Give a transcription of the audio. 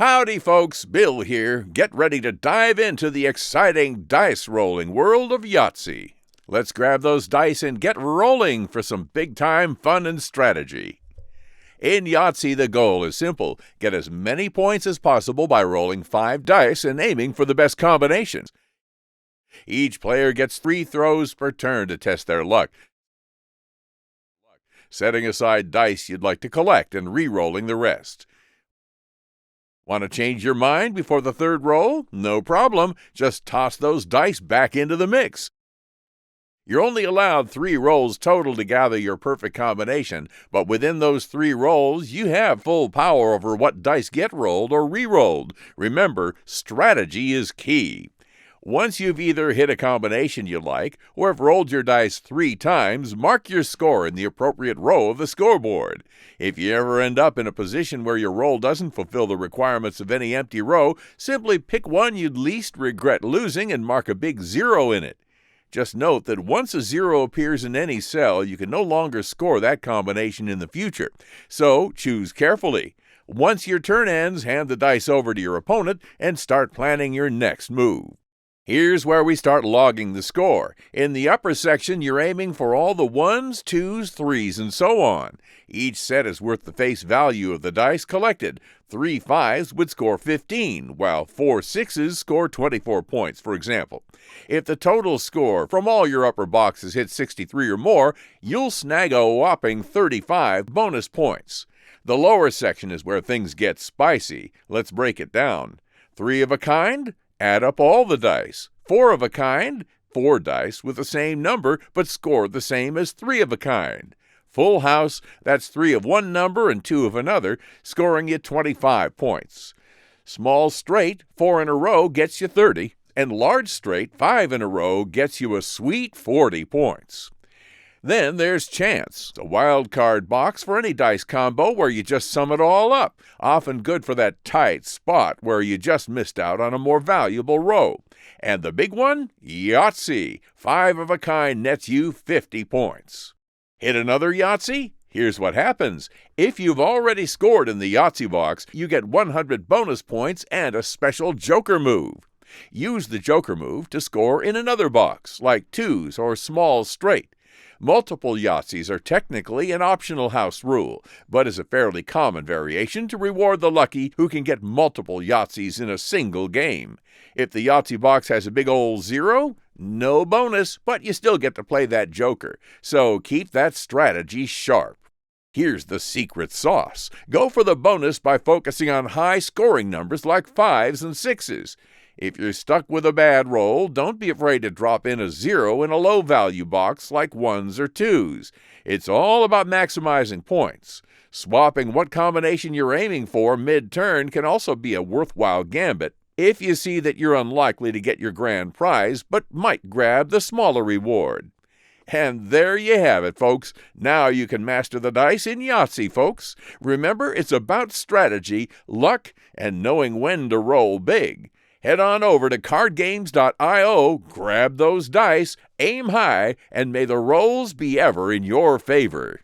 Howdy, folks. Bill here. Get ready to dive into the exciting dice-rolling world of Yahtzee. Let's grab those dice and get rolling for some big-time fun and strategy. In Yahtzee, the goal is simple. Get as many points as possible by rolling 5 dice and aiming for the best combinations. Each player gets 3 throws per turn to test their luck, setting aside dice you'd like to collect and re-rolling the rest. Want to change your mind before the third roll? No problem. Just toss those dice back into the mix. You're only allowed 3 rolls total to gather your perfect combination, but within those 3 rolls, you have full power over what dice get rolled or re-rolled. Remember, strategy is key. Once you've either hit a combination you like or have rolled your dice 3 times, mark your score in the appropriate row of the scoreboard. If you ever end up in a position where your roll doesn't fulfill the requirements of any empty row, simply pick one you'd least regret losing and mark a big 0 in it. Just note that once a 0 appears in any cell, you can no longer score that combination in the future. So choose carefully. Once your turn ends, hand the dice over to your opponent and start planning your next move. Here's where we start logging the score. In the upper section, you're aiming for all the 1s, 2s, 3s, and so on. Each set is worth the face value of the dice collected. 3 5s would score 15, while 4 6s score 24 points, for example. If the total score from all your upper boxes hits 63 or more, you'll snag a whopping 35 bonus points. The lower section is where things get spicy. Let's break it down. 3 of a kind? Add up all the dice. 4 of a kind, 4 dice with the same number but scored the same as 3 of a kind. Full house, that's 3 of one number and 2 of another, scoring you 25 points. Small straight, 4 in a row gets you 30, and large straight, 5 in a row gets you a sweet 40 points. Then there's chance, a wild card box for any dice combo where you just sum it all up, often good for that tight spot where you just missed out on a more valuable row. And the big one? Yahtzee. 5 of a kind nets you 50 points. Hit another Yahtzee? Here's what happens. If you've already scored in the Yahtzee box, you get 100 bonus points and a special joker move. Use the joker move to score in another box, like 2s or small straight. Multiple Yahtzees are technically an optional house rule, but is a fairly common variation to reward the lucky who can get multiple Yahtzees in a single game. If the Yahtzee box has a big old 0, no bonus, but you still get to play that joker, so keep that strategy sharp. Here's the secret sauce. Go for the bonus by focusing on high scoring numbers like 5s and 6s. If you're stuck with a bad roll, don't be afraid to drop in a 0 in a low-value box like 1s or 2s. It's all about maximizing points. Swapping what combination you're aiming for mid-turn can also be a worthwhile gambit if you see that you're unlikely to get your grand prize, but might grab the smaller reward. And there you have it, folks. Now you can master the dice in Yahtzee, folks. Remember, it's about strategy, luck, and knowing when to roll big. Head on over to cardgames.io, grab those dice, aim high, and may the rolls be ever in your favor.